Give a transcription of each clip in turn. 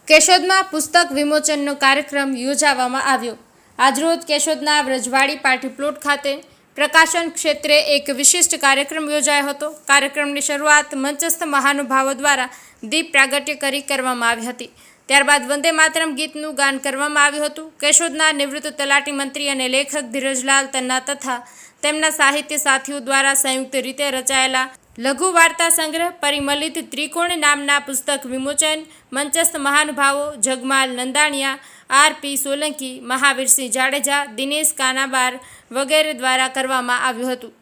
કેશોદમાં પુસ્તક વિમોચનનો કાર્યક્રમ યોજવામાં આવ્યો। આજરોજ કેશોદના વ્રજવાડી પાર્ટી પ્લોટ ખાતે પ્રકાશન ક્ષેત્રે એક વિશિષ્ટ કાર્યક્રમ યોજાયો હતો। કાર્યક્રમની શરૂઆત મંચસ્થ મહાનુભાવો દ્વારા દીપ પ્રાગટ્ય કરી કરવામાં આવી હતી। ત્યારબાદ વંદે માતરમ ગીતનું ગાન કરવામાં આવ્યું હતું। કેશોદના નિવૃત્ત તલાટી મંત્રી અને લેખક ધીરજલાલ તન્ના તથા તેમના સાહિત્ય સાથીઓ દ્વારા સંયુક્ત રીતે રચાયેલા લઘુ વાર્તા સંગ્રહ પરિમલિત ત્રિકોણ નામના પુસ્તક વિમોચન મંચસ્થ મહાનુભાવો જગમાલ નંદાણીયા, આર.પી. સોલંકી, મહાવીરસિંહ જાડેજા, દિનેશ કાનાબાર વગેરે દ્વારા કરવામાં આવ્યું હતું।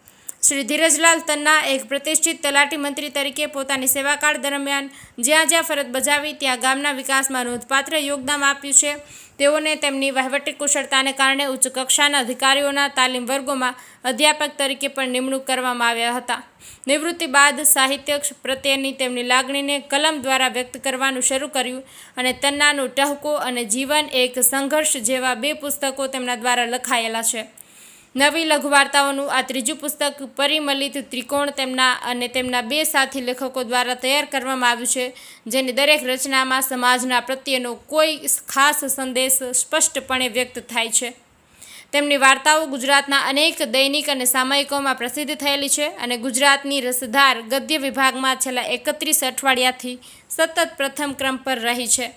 શ્રી ધીરજલાલ તન્ના એક પ્રતિષ્ઠિત તલાટી મંત્રી તરીકે પોતાની સેવાકાળ દરમિયાન જ્યાં જ્યાં ફરજ બજાવી ત્યાં ગામના વિકાસમાં નોંધપાત્ર યોગદાન આપ્યું છે। તેઓને તેમની વહીવટી કુશળતાને કારણે ઉચ્ચ કક્ષાના અધિકારીઓના તાલીમ વર્ગોમાં અધ્યાપક તરીકે પણ નિમણૂક કરવામાં આવ્યા હતા। નિવૃત્તિ બાદ સાહિત્ય પ્રત્યેની તેમની લાગણીને કલમ દ્વારા વ્યક્ત કરવાનું શરૂ કર્યું અને તન્નાનું ટહુકો અને જીવન એક સંઘર્ષ જેવા 2 પુસ્તકો તેમના દ્વારા લખાયેલા છે। નવી લઘુ વાર્તાઓનું આ ત્રીજું પુસ્તક પરિમલિત ત્રિકોણ તેમના 2 સાથી લેખકો દ્વારા તૈયાર કરવામાં આવ્યું છે, જેની દરેક રચનામાં સમાજના પ્રત્યેનો કોઈ ખાસ સંદેશ સ્પષ્ટપણે વ્યક્ત થાય છે। તેમની વાર્તાઓ ગુજરાતના અનેક દૈનિક અને સામયિકોમાં પ્રસિદ્ધ થયેલી છે અને ગુજરાતની રસધાર ગદ્ય વિભાગમાં છેલ્લા 31 અઠવાડિયાથી સતત પ્રથમ ક્રમ પર રહી છે,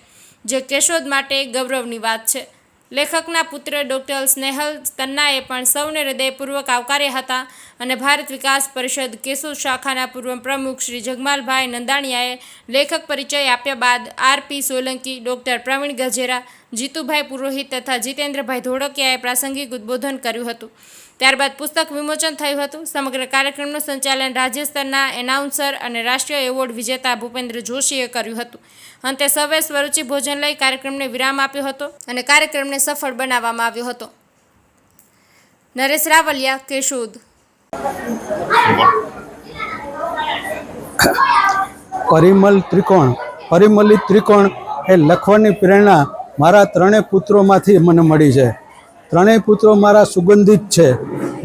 જે કેશોદ માટે ગૌરવની વાત છે। લેખકના પુત્ર ડૉક્ટર સ્નેહલ તન્નાએ પણ સૌને હૃદયપૂર્વક આવકાર્યા હતા અને ભારત વિકાસ પરિષદ કેશોદ શાખાના પૂર્વ પ્રમુખ શ્રી જગમાલભાઈ નંદાણીયાએ લેખક પરિચય આપ્યા બાદ આર.પી. સોલંકી, ડૉક્ટર પ્રવીણ ગજેરા, જીતુભાઈ પુરોહિત તથા જીતેન્દ્રભાઈ ધોળકિયાએ પ્રાસંગિક ઉદ્બોધન કર્યું હતું। ત્યારબાદ પુસ્તક વિમોચન થયું હતું। સમગ્ર કાર્યક્રમનું સંચાલન રાજ્ય સ્તરના એનાઉન્સર અને રાષ્ટ્રીય એવોર્ડ વિજેતા ભૂપેન્દ્ર જોશીએ કર્યું હતું। અંતે સૌએ સ્વરૂચિ ભોજન લઈ કાર્યક્રમને વિરામ આપ્યો હતો અને કાર્યક્રમને સફળ બનાવવામાં આવ્યો હતો। નરેશ રાવલિયા, કેશોદ। પરિમલિત ત્રિકોણ એ લખવાની પ્રેરણા મારા 3 પુત્રોમાંથી મને મળી છે। 3 પુત્રો મારા સુગંધિત છે।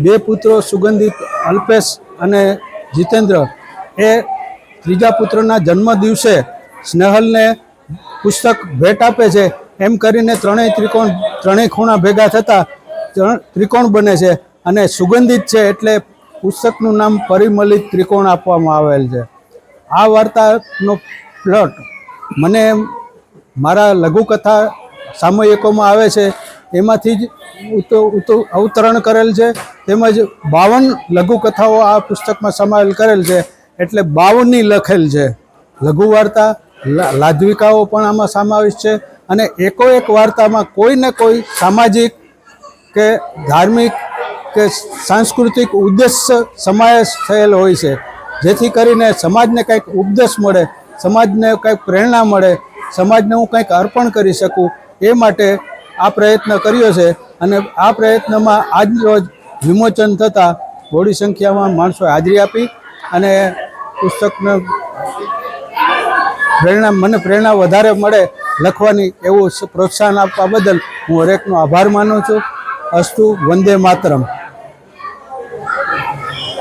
2 પુત્રો સુગંધિત અલ્પેશ અને જીતેન્દ્ર એ ત્રીજા પુત્રના જન્મ દિવસે સ્નેહલને પુસ્તક ભેટ આપે છે। એમ કરીને 3 ખૂણા ભેગા થતાં ત્રિકોણ બને છે અને સુગંધિત છે એટલે પુસ્તકનું નામ પરિમલિત ત્રિકોણ આપવામાં આવેલ છે। આ વાર્તાનો પ્લોટ મને મારા લઘુકથા સામયિકોમાં આવે છે એમાંથી જ અવતરણ કરેલ છે, તેમજ 52 લઘુકથાઓ આ પુસ્તકમાં સમાવેલ કરેલ છે એટલે 52ની લખેલ છે। લઘુ વાર્તા લાધવિકાઓ પણ આમાં સમાવેશ છે અને એકોએક વાર્તામાં કોઈ ને કોઈ સામાજિક કે ધાર્મિક કે સાંસ્કૃતિક ઉદ્દેશ્ય સમાવેશ થયેલ હોય છે, જેથી કરીને સમાજને કંઈક ઉપદેશ મળે, સમાજને કંઈક પ્રેરણા મળે, સમાજને હું કંઈક અર્પણ કરી શકું એ માટે આ પ્રયત્ન કર્યો છે અને આ પ્રયત્નમાં આજ રોજ વિમોચન થતાં બહોળી સંખ્યામાં માણસોએ હાજરી આપી અને પુસ્તકને મને પ્રેરણા વધારે મળે લખવાની એવું પ્રોત્સાહન આપવા બદલ હું હરેકનો આભાર માનું છું। અસ્તુ, વંદે માતરમ।